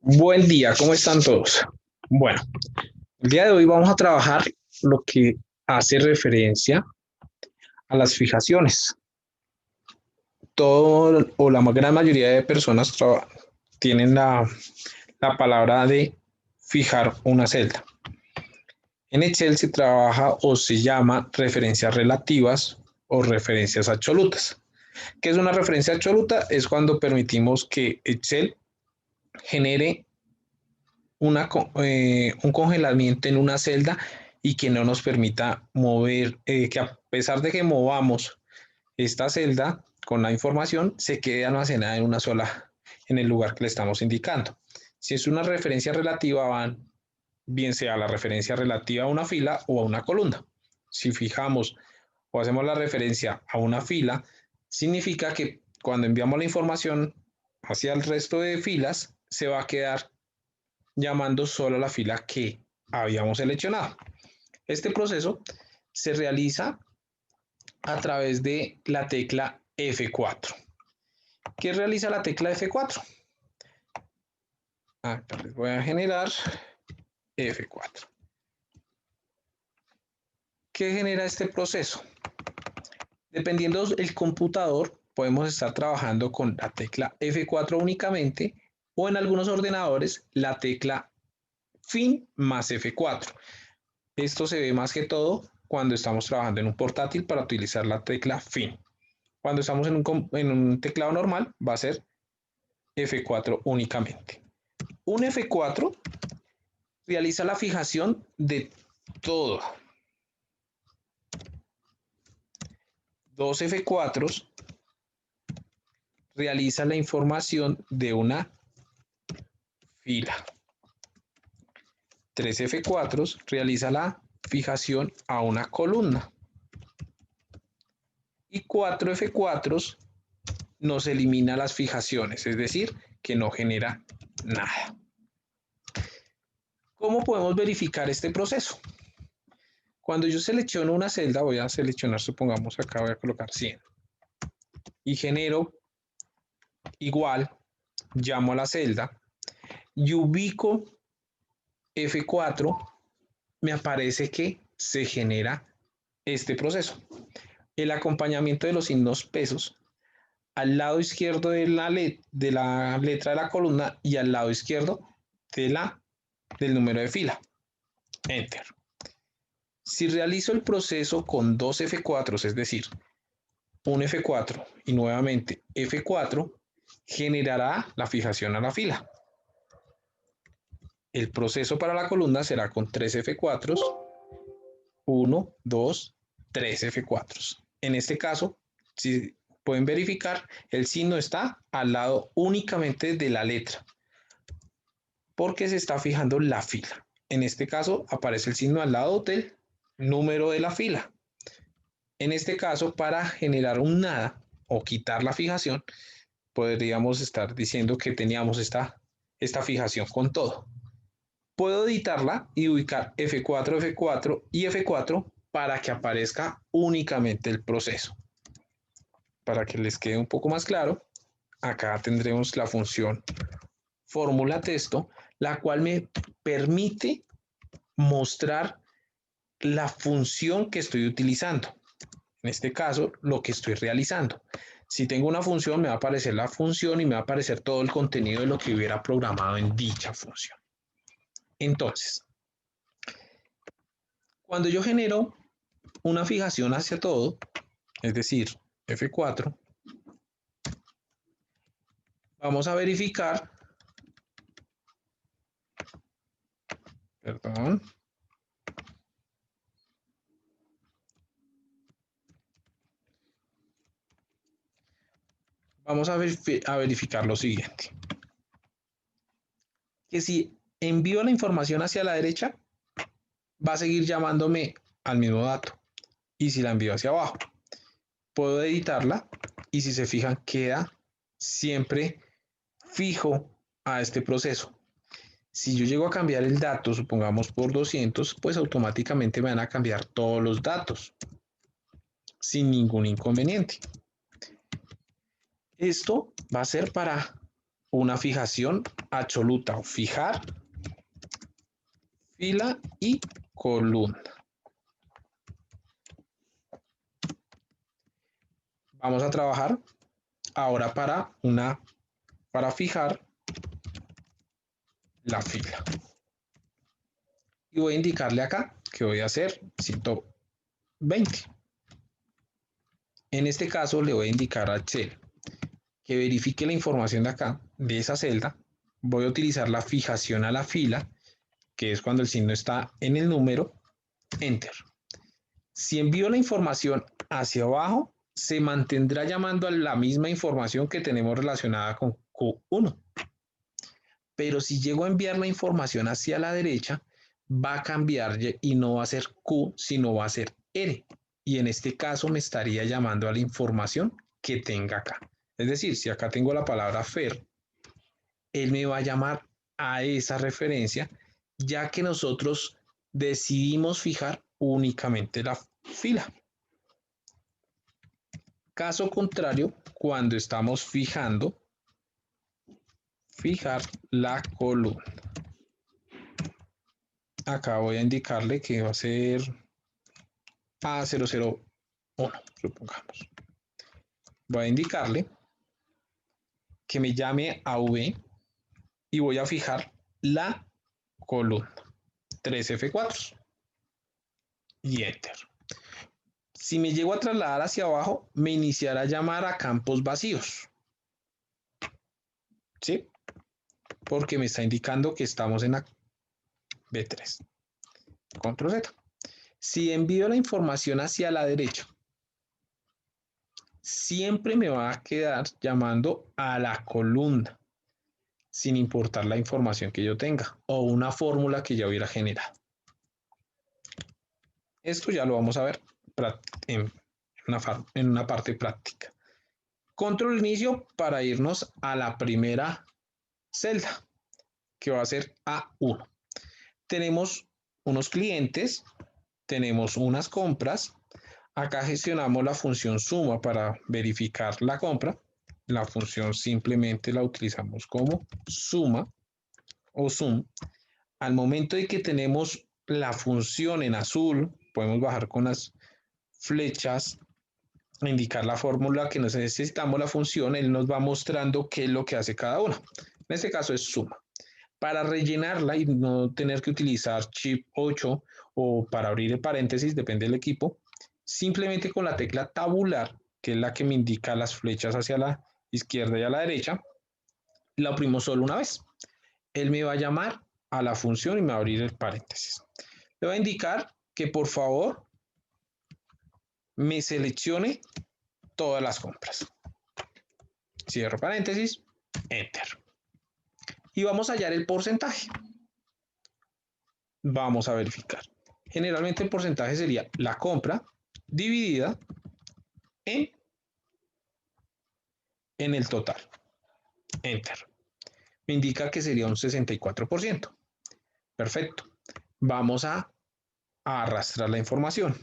Buen día, ¿cómo están todos? Bueno, el día de hoy vamos a trabajar lo que hace referencia a las fijaciones. Todo o la gran mayoría de personas tienen la palabra de fijar una celda. En Excel se trabaja o se llama referencias relativas o referencias absolutas. ¿Qué es una referencia absoluta? Es cuando permitimos que Excel genere un congelamiento en una celda y que no nos permita mover, que a pesar de que movamos esta celda con la información, se quede almacenada en una sola, en el lugar que le estamos indicando. Si es una referencia relativa, van bien sea la referencia relativa a una fila o a una columna. Si fijamos o hacemos la referencia a una fila, significa que cuando enviamos la información hacia el resto de filas, se va a quedar llamando solo la fila que habíamos seleccionado. Este proceso se realiza a través de la tecla F4. ¿Qué realiza la tecla F4? Acá les voy a generar F4. ¿Qué genera este proceso? Dependiendo del computador, podemos estar trabajando con la tecla F4 únicamente o en algunos ordenadores la tecla fin más F4. Esto se ve más que todo cuando estamos trabajando en un portátil para utilizar la tecla fin. Cuando estamos en un teclado normal va a ser F4 únicamente. Un F4 realiza la fijación de todo. Dos F4 realiza la información de una fila. Tres F4 realiza la fijación a una columna. Y 4 F4 nos elimina las fijaciones, es decir, que no genera nada. ¿Cómo podemos verificar este proceso? Cuando yo selecciono una celda, voy a seleccionar, supongamos acá voy a colocar 100 y genero igual, llamo a la celda y ubico F4, me aparece que se genera este proceso. El acompañamiento de los signos pesos al lado izquierdo de la letra de la columna y al lado izquierdo del número de fila. Enter. Si realizo el proceso con dos F4, es decir, un F4 y nuevamente F4, generará la fijación a la fila. El proceso para la columna será con 3 F4, 1, 2, 3 F4. En este caso, si pueden verificar, el signo está al lado únicamente de la letra, porque se está fijando la fila. En este caso, aparece el signo al lado del número de la fila. En este caso, para generar un nada o quitar la fijación, podríamos estar diciendo que teníamos esta fijación con todo. Puedo editarla y ubicar F4, F4 y F4 para que aparezca únicamente el proceso. Para que les quede un poco más claro, acá tendremos la función fórmula texto, la cual me permite mostrar la función que estoy utilizando. En este caso, lo que estoy realizando. Si tengo una función, me va a aparecer la función y me va a aparecer todo el contenido de lo que hubiera programado en dicha función. Entonces, cuando yo genero una fijación hacia todo, es decir, F4, vamos a verificar, perdón, vamos a verificar lo siguiente, que si envío la información hacia la derecha, va a seguir llamándome al mismo dato, y si la envío hacia abajo, puedo editarla, y si se fijan, queda siempre fijo a este proceso. Si yo llego a cambiar el dato, supongamos por 200, pues automáticamente me van a cambiar todos los datos sin ningún inconveniente. Esto va a ser para una fijación absoluta o fijar fila y columna. Vamos a trabajar ahora para fijar la fila. Y voy a indicarle acá que voy a hacer 120. En este caso le voy a indicar a Excel que verifique la información de acá, de esa celda. Voy a utilizar la fijación a la fila, que es cuando el signo está en el número, Enter. Si envío la información hacia abajo, se mantendrá llamando a la misma información que tenemos relacionada con Q1. Pero si llego a enviar la información hacia la derecha, va a cambiar y no va a ser Q, sino va a ser R. Y en este caso me estaría llamando a la información que tenga acá. Es decir, si acá tengo la palabra FER, él me va a llamar a esa referencia, ya que nosotros decidimos fijar únicamente la fila. Caso contrario, cuando estamos fijar la columna. Acá voy a indicarle que va a ser A001, supongamos. Voy a indicarle que me llame a V y voy a fijar la columna 3F4 y Enter. Si me llego a trasladar hacia abajo, me iniciará a llamar a campos vacíos. ¿Sí? Porque me está indicando que estamos en la B3. Control Z. Si envío la información hacia la derecha, siempre me va a quedar llamando a la columna, sin importar la información que yo tenga o una fórmula que ya hubiera generado. Esto ya lo vamos a ver en una parte práctica. Control inicio para irnos a la primera celda, que va a ser A1. Tenemos unos clientes, tenemos unas compras. Acá gestionamos la función suma para verificar la compra. La función simplemente la utilizamos como suma o sum. Al momento de que tenemos la función en azul, podemos bajar con las flechas, indicar la fórmula que necesitamos la función, él nos va mostrando qué es lo que hace cada una. En este caso es suma. Para rellenarla y no tener que utilizar Shift 8 o para abrir el paréntesis, depende del equipo, simplemente con la tecla tabular, que es la que me indica las flechas hacia la izquierda y a la derecha, la oprimo solo una vez. Él me va a llamar a la función y me va a abrir el paréntesis. Le voy a indicar que por favor me seleccione todas las compras. Cierro paréntesis, Enter. Y vamos a hallar el porcentaje. Vamos a verificar. Generalmente el porcentaje sería la compra dividida en el total. Enter. Me indica que sería un 64%. Perfecto. Vamos a arrastrar la información.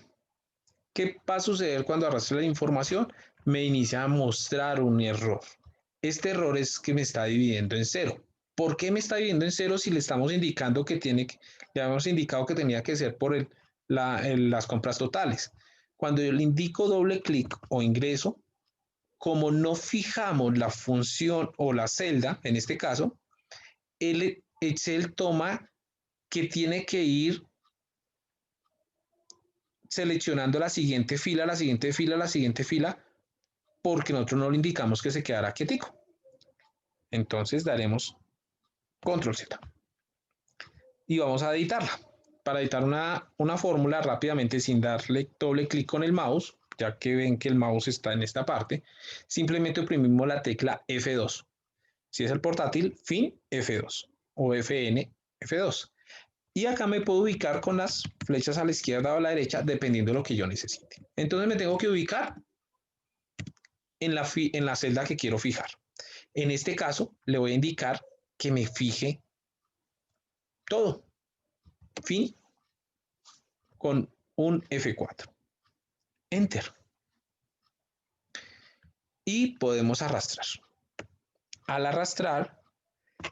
¿Qué va a suceder cuando arrastre la información? Me inicia a mostrar un error. Este error es que me está dividiendo en cero. ¿Por qué me está dividiendo en cero si le estamos indicando que le habíamos indicado que tenía que ser por las compras totales? Cuando yo le indico doble clic o ingreso, como no fijamos la función o la celda, en este caso, el Excel toma que tiene que ir seleccionando la siguiente fila, la siguiente fila, la siguiente fila, porque nosotros no le indicamos que se quedará quietico. Entonces daremos Control Z y vamos a editarla. Para editar una fórmula rápidamente sin darle doble clic con el mouse, ya que ven que el mouse está en esta parte, simplemente oprimimos la tecla F2. Si es el portátil, fin F2 o FN F2. Y acá me puedo ubicar con las flechas a la izquierda o a la derecha, dependiendo de lo que yo necesite. Entonces me tengo que ubicar en la celda que quiero fijar. En este caso, le voy a indicar que me fije todo. Fin con un F4. Enter. Y podemos arrastrar. Al arrastrar,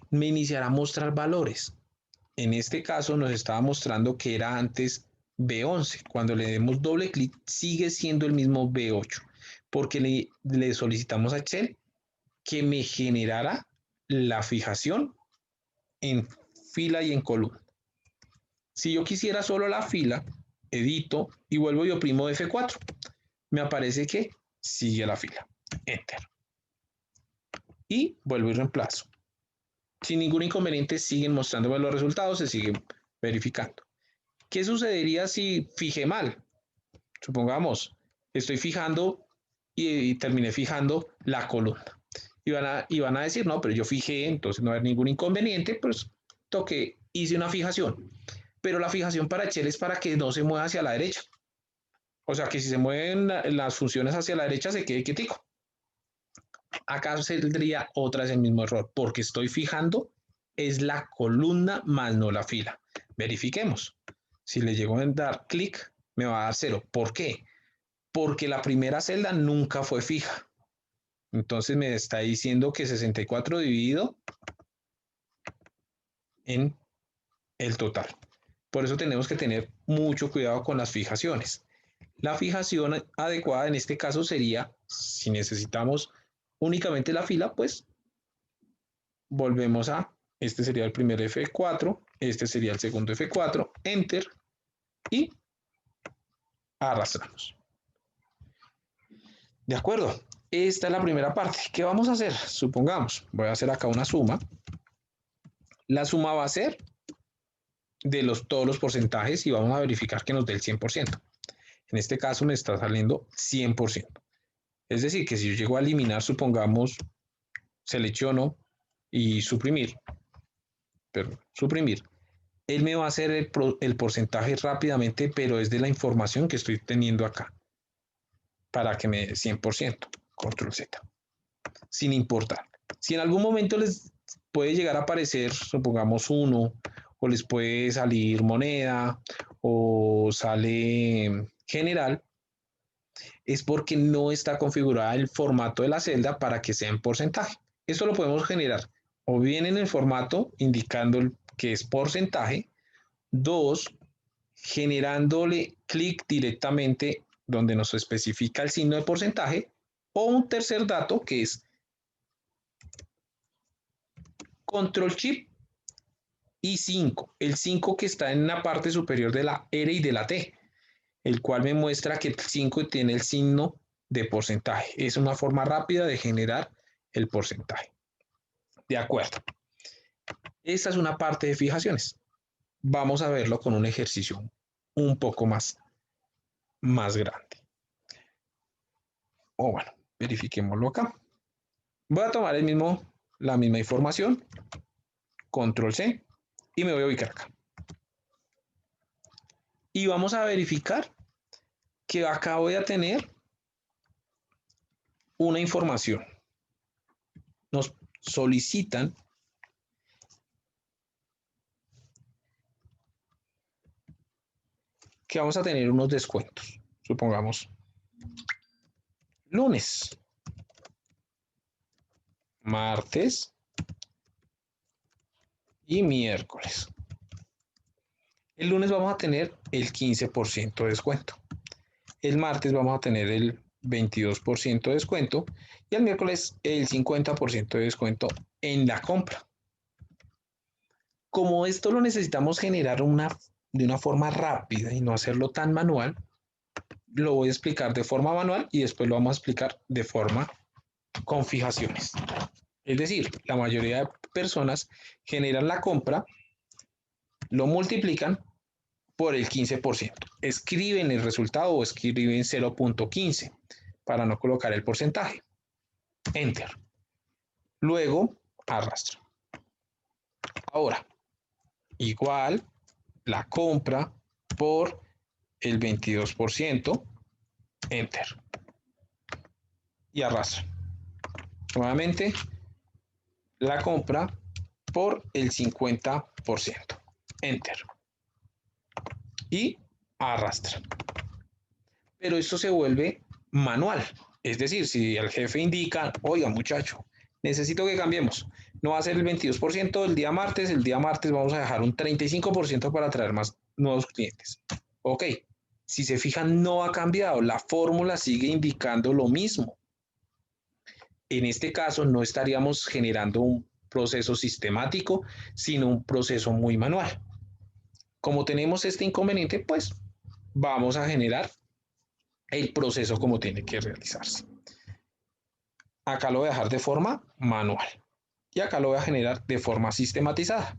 me iniciará a mostrar valores. En este caso nos estaba mostrando que era antes B11. Cuando le demos doble clic sigue siendo el mismo B8 porque le solicitamos a Excel que me generara la fijación en fila y en columna. Si yo quisiera solo la fila, edito y vuelvo y oprimo F4. Me aparece que sigue la fila. Enter. Y vuelvo y reemplazo. Sin ningún inconveniente siguen mostrándome los resultados, se siguen verificando. ¿Qué sucedería si fijé mal? Supongamos, estoy fijando y terminé fijando la columna. Y van a decir, no, pero yo fijé, entonces no hay ningún inconveniente, pues toqué, hice una fijación. Pero la fijación para Excel es para que no se mueva hacia la derecha. O sea, que si se mueven las funciones hacia la derecha, se quede quietico. Acá saldría otra vez el mismo error, porque estoy fijando es la columna más no la fila. Verifiquemos. Si le llego a dar clic, me va a dar 0. ¿Por qué? Porque la primera celda nunca fue fija. Entonces me está diciendo que 64 dividido en el total. Por eso tenemos que tener mucho cuidado con las fijaciones. La fijación adecuada en este caso sería, si necesitamos únicamente la fila, pues volvemos a, este sería el primer F4, este sería el segundo F4, Enter y arrastramos. De acuerdo, esta es la primera parte. ¿Qué vamos a hacer? Supongamos, voy a hacer acá una suma. La suma va a ser de todos los porcentajes y vamos a verificar que nos dé el 100%. En este caso me está saliendo 100%. Es decir, que si yo llego a eliminar, supongamos, selecciono y suprimir, él me va a hacer el porcentaje rápidamente, pero es de la información que estoy teniendo acá, para que me dé 100%, control Z, sin importar. Si en algún momento les puede llegar a aparecer, supongamos 1, o les puede salir moneda, o sale general, es porque no está configurada el formato de la celda para que sea en porcentaje. Esto lo podemos generar o bien en el formato indicando que es porcentaje, 2, generándole clic directamente donde nos especifica el signo de porcentaje, o un tercer dato que es control shift y 5, el 5 que está en la parte superior de la R y de la T, el cual me muestra que el 5 tiene el signo de porcentaje. Es una forma rápida de generar el porcentaje. De acuerdo. Esta es una parte de fijaciones. Vamos a verlo con un ejercicio un poco más grande. O bueno, verifiquémoslo acá. Voy a tomar la misma información, control C, y me voy a ubicar acá. Y vamos a verificar que acá voy a tener una información. Nos solicitan que vamos a tener unos descuentos. Supongamos lunes, martes y miércoles. El lunes vamos a tener el 15% de descuento. El martes vamos a tener el 22% de descuento y el miércoles el 50% de descuento en la compra. Como esto lo necesitamos generar de una forma rápida y no hacerlo tan manual, lo voy a explicar de forma manual y después lo vamos a explicar de forma con fijaciones. Es decir, la mayoría de personas generan la compra, lo multiplican por el 15%. Escriben el resultado o escriben 0.15 para no colocar el porcentaje. Enter. Luego arrastro. Ahora, igual la compra por el 22%. Enter. Y arrastro. Nuevamente, la compra por el 50%. Enter. Y arrastra. Pero esto se vuelve manual. Es decir, si el jefe indica, oiga muchacho, necesito que cambiemos, No va a ser el 22% el día martes vamos a dejar un 35% para atraer más nuevos clientes. Ok, si se fijan no ha cambiado, la fórmula sigue indicando lo mismo. En este caso no estaríamos generando un proceso sistemático, sino un proceso muy manual. Como tenemos este inconveniente, pues vamos a generar el proceso como tiene que realizarse. Acá lo voy a dejar de forma manual y acá lo voy a generar de forma sistematizada.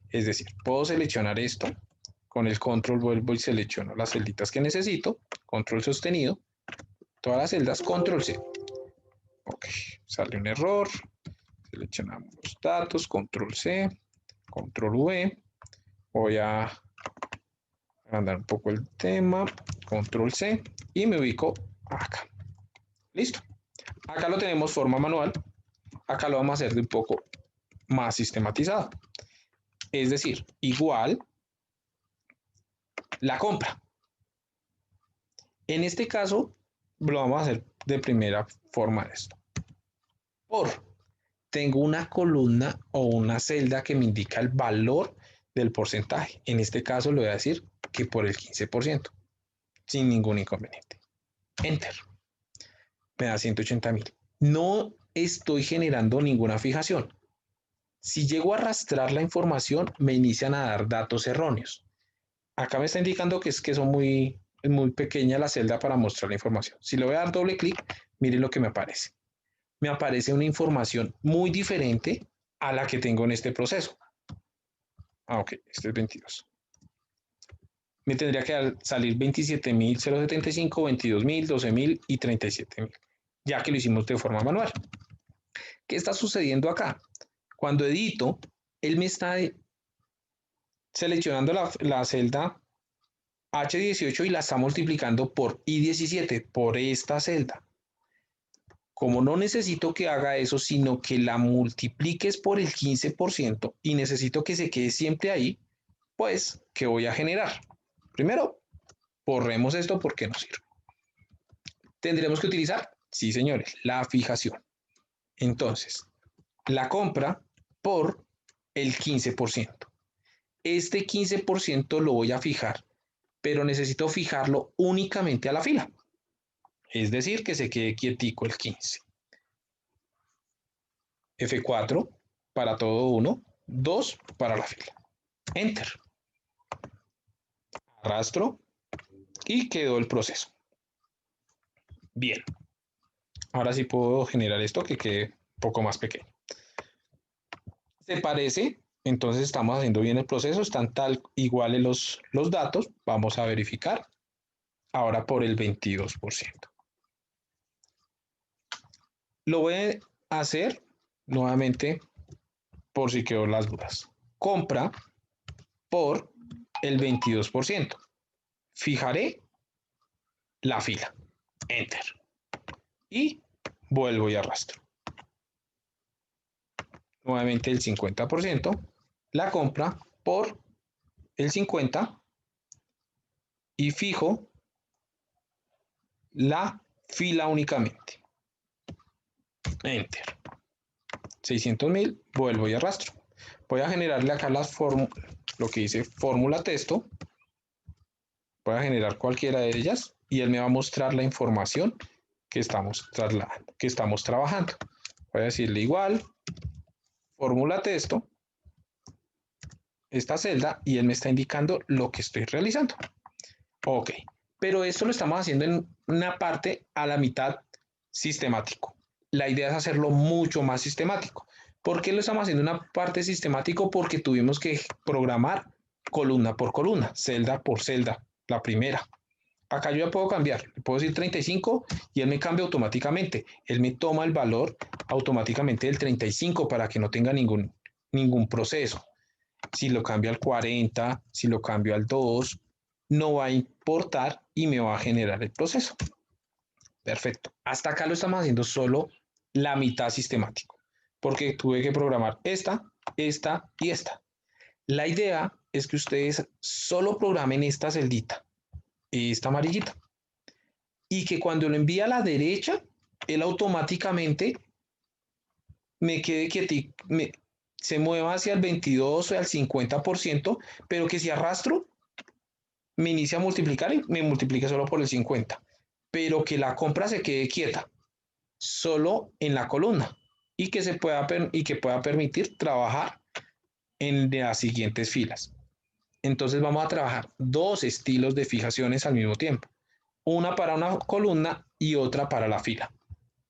Es decir, puedo seleccionar esto, con el control vuelvo y selecciono las celditas que necesito, control sostenido, todas las celdas, control C. Ok, sale un error, seleccionamos los datos, control C, control V, voy a agrandar un poco el tema, control C y me ubico acá. Listo. Acá lo tenemos forma manual, acá lo vamos a hacer de un poco más sistematizado. Es decir, igual la compra. En este caso, lo vamos a hacer de primera forma esto. Tengo una columna o una celda que me indica el valor del porcentaje. En este caso, le voy a decir que por el 15%, sin ningún inconveniente. Enter. Me da 180,000. No estoy generando ninguna fijación. Si llego a arrastrar la información, me inician a dar datos erróneos. Acá me está indicando que son muy pequeña la celda para mostrar la información. Si le voy a dar doble clic, miren lo que me aparece. Me aparece una información muy diferente a la que tengo en este proceso. Ok, este es 22. Me tendría que salir 27,075, 22,000, 12,000 y 37,000, ya que lo hicimos de forma manual. ¿Qué está sucediendo acá? Cuando edito, él me está seleccionando la celda H18 y la está multiplicando por I17, por esta celda. Como no necesito que haga eso, sino que la multipliques por el 15% y necesito que se quede siempre ahí, pues, ¿qué voy a generar? Primero, borremos esto porque no sirve. ¿Tendremos que utilizar? Sí, señores, la fijación. Entonces, la compra por el 15%. Este 15% lo voy a fijar, pero necesito fijarlo únicamente a la fila. Es decir, que se quede quietico el 15. F4 para todo uno, 2 para la fila. Enter. Arrastro y quedó el proceso. Bien. Ahora sí puedo generar esto que quede un poco más pequeño. ¿Se parece? Entonces estamos haciendo bien el proceso, están tal iguales los datos. Vamos a verificar ahora por el 22%. Lo voy a hacer nuevamente por si quedó las dudas. Compra por el 22%. Fijaré la fila. Enter. Y vuelvo y arrastro. Nuevamente el 50%. La compra por el 50% y fijo la fila únicamente. Enter. 600,000, vuelvo y arrastro. Voy a generarle acá lo que dice fórmula texto. Voy a generar cualquiera de ellas y él me va a mostrar la información que estamos trasladando, que estamos trabajando. Voy a decirle igual, fórmula texto, esta celda, y él me está indicando lo que estoy realizando. Ok, pero esto lo estamos haciendo en una parte a la mitad sistemático. La idea es hacerlo mucho más sistemático. ¿Por qué lo estamos haciendo en una parte sistemático? Porque tuvimos que programar columna por columna, celda por celda, la primera. Acá yo ya puedo cambiar, le puedo decir 35 y él me cambia automáticamente. Él me toma el valor automáticamente del 35 para que no tenga ningún proceso. Si lo cambio al 40, si lo cambio al 2, no va a importar y me va a generar el proceso. Perfecto. Hasta acá lo estamos haciendo solo la mitad sistemático, porque tuve que programar esta y esta. La idea es que ustedes solo programen esta celdita, esta amarillita, y que cuando lo envíe a la derecha, él automáticamente me quede quietico, se mueva hacia el 22 o al 50%, pero que si arrastro, me inicia a multiplicar y me multiplique solo por el 50, pero que la compra se quede quieta, solo en la columna y que, y que pueda permitir trabajar en las siguientes filas. Entonces vamos a trabajar dos estilos de fijaciones al mismo tiempo, una para una columna y otra para la fila.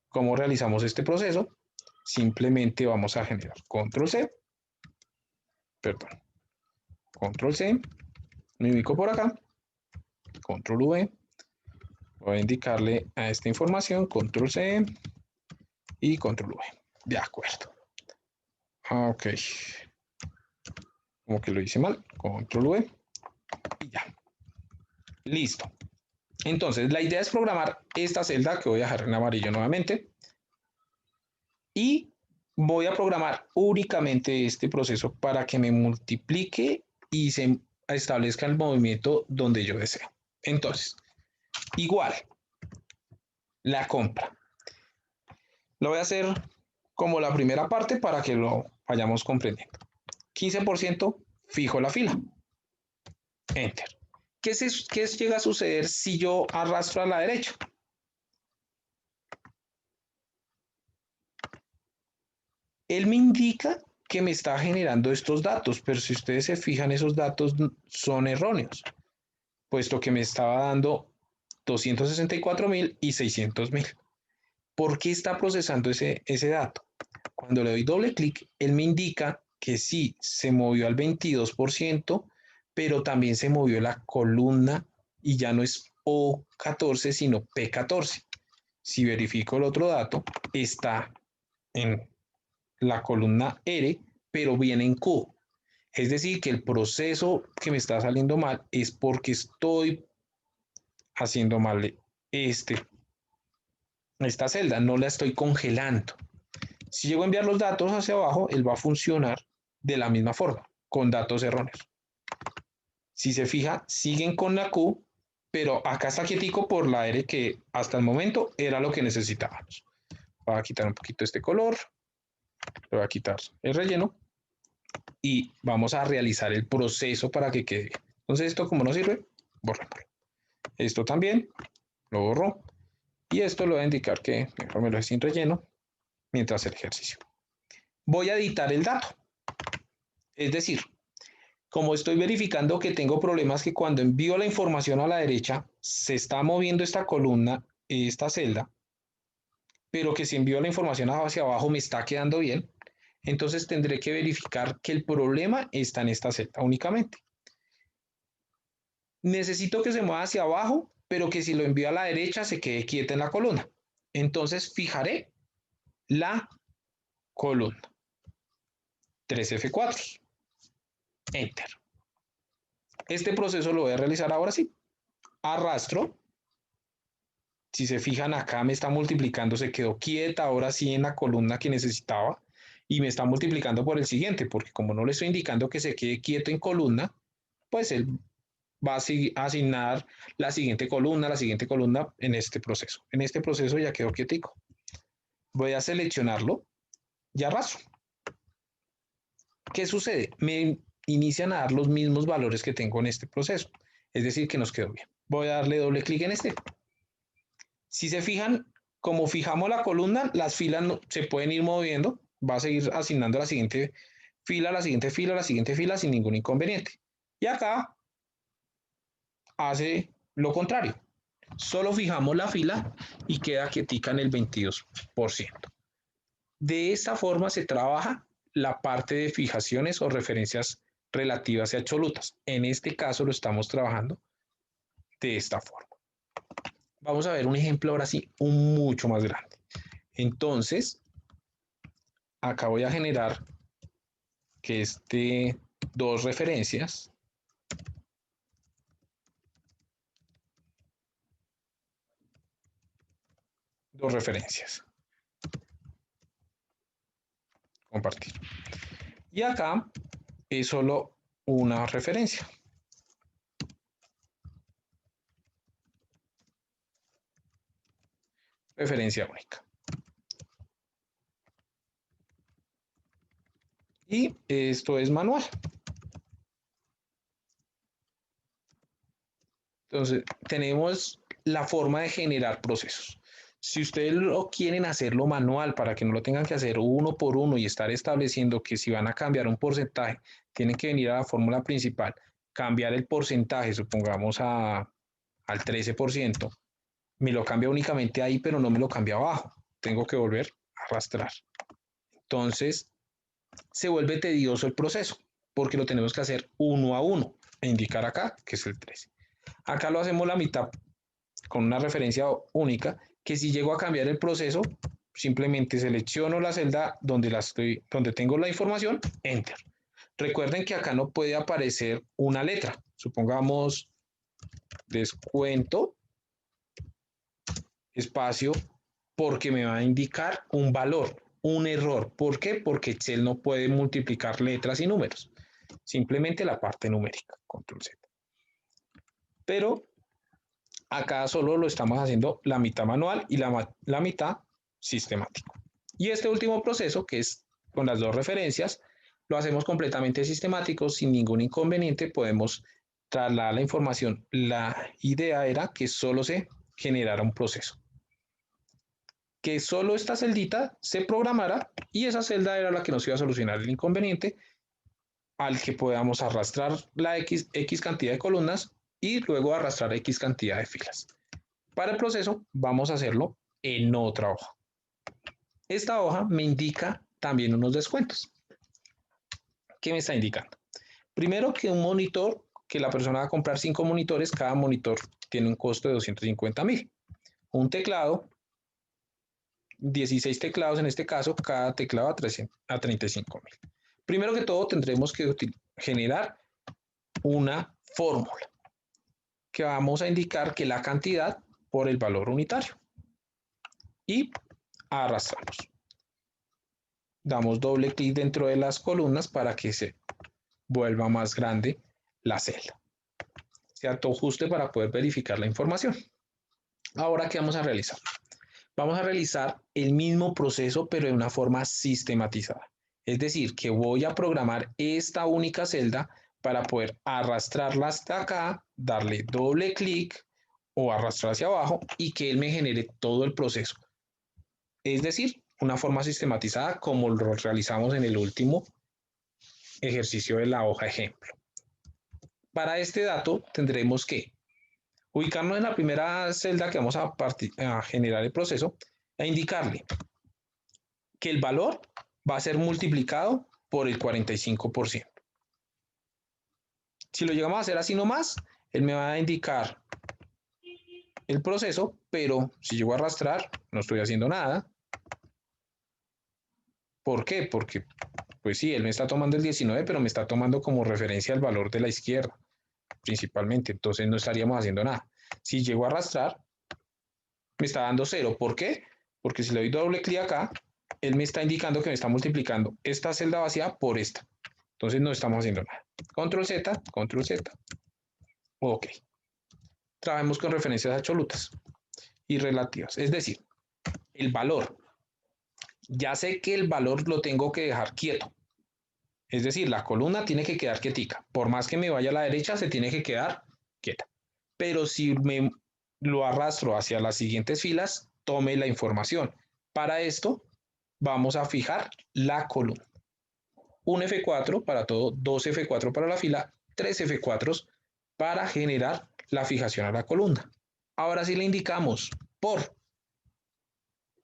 ¿Cómo realizamos este proceso? Simplemente vamos a generar control C, perdón, control C, me ubico por acá, control V, voy a indicarle a esta información control C y control V. De acuerdo. Ok. Como que lo hice mal. Control V y ya. Listo. Entonces, la idea es programar esta celda que voy a dejar en amarillo nuevamente. Y voy a programar únicamente este proceso para que me multiplique y se establezca el movimiento donde yo deseo. Entonces, igual, la compra. Lo voy a hacer como la primera parte para que lo vayamos comprendiendo. 15% fijo la fila. Enter. ¿Qué llega a suceder si yo arrastro a la derecha? Él me indica que me está generando estos datos, pero si ustedes se fijan, esos datos son erróneos, puesto que me estaba dando 264.000 y 600.000. ¿Por qué está procesando ese dato? Cuando le doy doble clic, él me indica que sí, se movió al 22%, pero también se movió la columna y ya no es O14, sino P14. Si verifico el otro dato, está en la columna R, pero viene en Q. Es decir, que el proceso que me está saliendo mal es porque estoy haciendo mal esta celda, no la estoy congelando. Si llego a enviar los datos hacia abajo, él va a funcionar de la misma forma, con datos erróneos. Si se fija, siguen con la Q, pero acá está quietico por la R que hasta el momento era lo que necesitábamos. Voy a quitar un poquito este color, le voy a quitar el relleno y vamos a realizar el proceso para que quede. Entonces esto como no sirve, borrémoslo. Esto también lo borro y esto lo voy a indicar que mejor me lo deje sin relleno mientras el ejercicio. Voy a editar el dato, es decir, como estoy verificando que tengo problemas que cuando envío la información a la derecha se está moviendo esta columna, esta celda, pero que si envío la información hacia abajo me está quedando bien, entonces tendré que verificar que el problema está en esta celda únicamente. Necesito que se mueva hacia abajo, pero que si lo envío a la derecha se quede quieta en la columna. Entonces fijaré la columna. 3F4. Enter. Este proceso lo voy a realizar ahora sí. Arrastro. Si se fijan acá me está multiplicando, se quedó quieta ahora sí en la columna que necesitaba y me está multiplicando por el siguiente, porque como no le estoy indicando que se quede quieto en columna, pues él va a asignar la siguiente columna en este proceso. En este proceso ya quedó quietico. Voy a seleccionarlo y arrastro. ¿Qué sucede? Me inician a dar los mismos valores que tengo en este proceso. Es decir, que nos quedó bien. Voy a darle doble clic en este. Si se fijan, como fijamos la columna, las filas no, se pueden ir moviendo. Va a seguir asignando la siguiente fila, la siguiente fila, la siguiente fila sin ningún inconveniente. Y acá hace lo contrario. Solo fijamos la fila y queda quietica en el 22%. De esta forma se trabaja la parte de fijaciones o referencias relativas y absolutas. En este caso lo estamos trabajando de esta forma. Vamos a ver un ejemplo ahora sí, mucho más grande. Entonces, acá voy a generar que dos referencias. Dos referencias. Compartir. Y acá es solo una referencia. Referencia única. Y esto es manual. Entonces, tenemos la forma de generar procesos. Si ustedes lo quieren hacerlo manual para que no lo tengan que hacer uno por uno y estar estableciendo que si van a cambiar un porcentaje, tienen que venir a la fórmula principal, cambiar el porcentaje, supongamos al 13%, me lo cambia únicamente ahí, pero no me lo cambia abajo. Tengo que volver a arrastrar. Entonces, se vuelve tedioso el proceso, porque lo tenemos que hacer uno a uno e indicar acá que es el 13. Acá lo hacemos la mitad con una referencia única, que si llego a cambiar el proceso, simplemente selecciono la celda donde tengo la información, enter. Recuerden que acá no puede aparecer una letra. Supongamos descuento, espacio, porque me va a indicar un valor, un error. ¿Por qué? Porque Excel no puede multiplicar letras y números. Simplemente la parte numérica, control Z. Pero acá solo lo estamos haciendo la mitad manual y la mitad sistemático. Y este último proceso, que es con las dos referencias, lo hacemos completamente sistemático, sin ningún inconveniente, podemos trasladar la información. La idea era que solo se generara un proceso, que solo esta celdita se programara y esa celda era la que nos iba a solucionar el inconveniente al que podamos arrastrar la X cantidad de columnas y luego arrastrar X cantidad de filas. Para el proceso vamos a hacerlo en otra hoja. Esta hoja me indica también unos descuentos. ¿Qué me está indicando? Primero que un monitor, que la persona va a comprar 5 monitores, cada monitor tiene un costo de 250,000. Un teclado, 16 teclados en este caso, cada teclado a 35,000. Primero que todo tendremos que generar una fórmula que vamos a indicar que la cantidad por el valor unitario y arrastramos. Damos doble clic dentro de las columnas para que se vuelva más grande la celda. Se autoajuste para poder verificar la información. Ahora, ¿qué vamos a realizar? Vamos a realizar el mismo proceso, pero de una forma sistematizada. Es decir, que voy a programar esta única celda para poder arrastrarla hasta acá, darle doble clic o arrastrar hacia abajo y que él me genere todo el proceso. Es decir, una forma sistematizada como lo realizamos en el último ejercicio de la hoja ejemplo. Para este dato tendremos que ubicarnos en la primera celda que vamos a generar el proceso e indicarle que el valor va a ser multiplicado por el 45%. Si lo llegamos a hacer así nomás, él me va a indicar el proceso, pero si llego a arrastrar, no estoy haciendo nada. ¿Por qué? Porque, pues sí, él me está tomando el 19, pero me está tomando como referencia el valor de la izquierda, principalmente, entonces no estaríamos haciendo nada. Si llego a arrastrar, me está dando 0. ¿Por qué? Porque si le doy doble clic acá, él me está indicando que me está multiplicando esta celda vacía por esta. Entonces no estamos haciendo nada. Control Z, Control Z. Ok. Trabajemos con referencias absolutas y relativas. Es decir, el valor. Ya sé que el valor lo tengo que dejar quieto. Es decir, la columna tiene que quedar quietica. Por más que me vaya a la derecha, se tiene que quedar quieta. Pero si me lo arrastro hacia las siguientes filas, tome la información. Para esto, vamos a fijar la columna. Un F4 para todo, dos F4 para la fila, tres F4 para generar la fijación a la columna. Ahora sí le indicamos por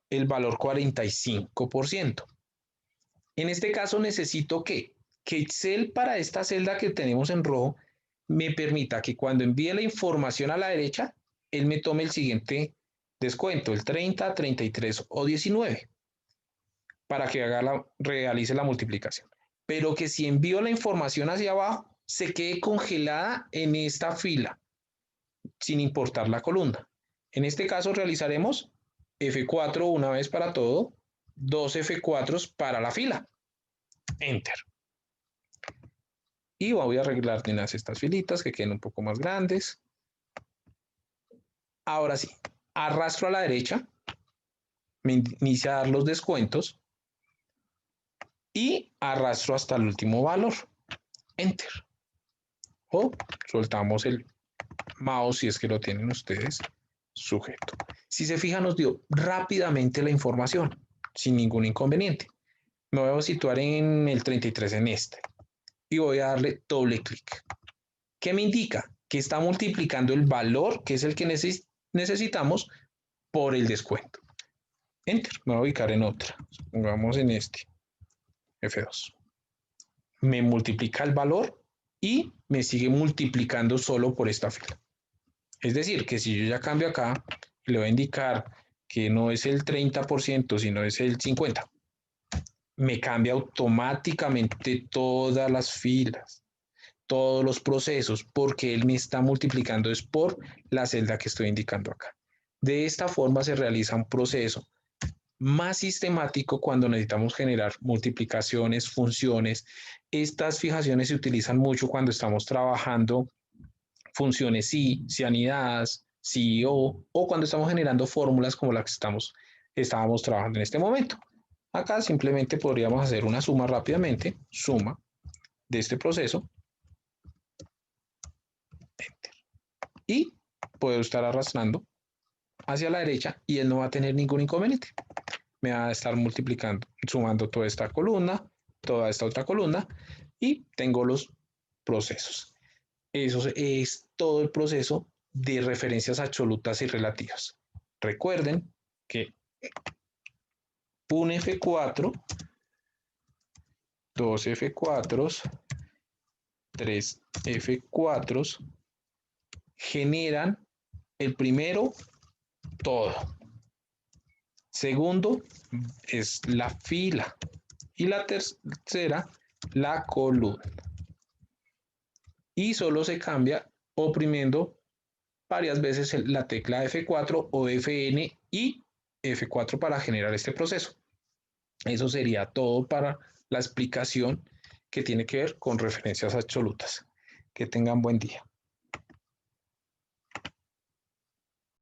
el valor 45%. En este caso necesito que Excel para esta celda que tenemos en rojo me permita que cuando envíe la información a la derecha, él me tome el siguiente descuento, el 30, 33 o 19, para que realice la multiplicación. Pero que si envío la información hacia abajo, se quede congelada en esta fila, sin importar la columna. En este caso realizaremos F4 una vez para todo, dos F4 para la fila. Enter. Y voy a arreglar de unas estas filitas que queden un poco más grandes. Ahora sí, arrastro a la derecha, me inicia a dar los descuentos. y arrastro hasta el último valor. Enter. O soltamos el mouse si es que lo tienen ustedes sujeto. Si se fijan, nos dio rápidamente la información sin ningún inconveniente. Me voy a situar en el 33 en este y voy a darle doble clic. ¿Qué me indica? Que está multiplicando el valor, que es el que necesitamos, por el descuento. Enter. Me voy a ubicar en otra. Pongamos en este. F2. Me multiplica el valor y me sigue multiplicando solo por esta fila. Es decir, que si yo ya cambio acá, le voy a indicar que no es el 30%, sino es el 50%, me cambia automáticamente todas las filas, todos los procesos, porque él me está multiplicando es por la celda que estoy indicando acá. De esta forma se realiza un proceso más sistemático cuando necesitamos generar multiplicaciones, funciones. Estas fijaciones se utilizan mucho cuando estamos trabajando funciones si anidadas, si o cuando estamos generando fórmulas como las que estábamos trabajando en este momento. Acá simplemente podríamos hacer una suma rápidamente, suma de este proceso, enter. Y puedo estar arrastrando hacia la derecha y él no va a tener ningún inconveniente. Me va a estar multiplicando, sumando toda esta columna, toda esta otra columna y tengo los procesos. Eso es todo el proceso de referencias absolutas y relativas. Recuerden que un F4, dos F4, tres F4 generan el primero todo. Segundo es la fila y la tercera la columna. Y solo se cambia oprimiendo varias veces la tecla F4 o Fn y F4 para generar este proceso. Eso sería todo para la explicación que tiene que ver con referencias absolutas. Que tengan buen día.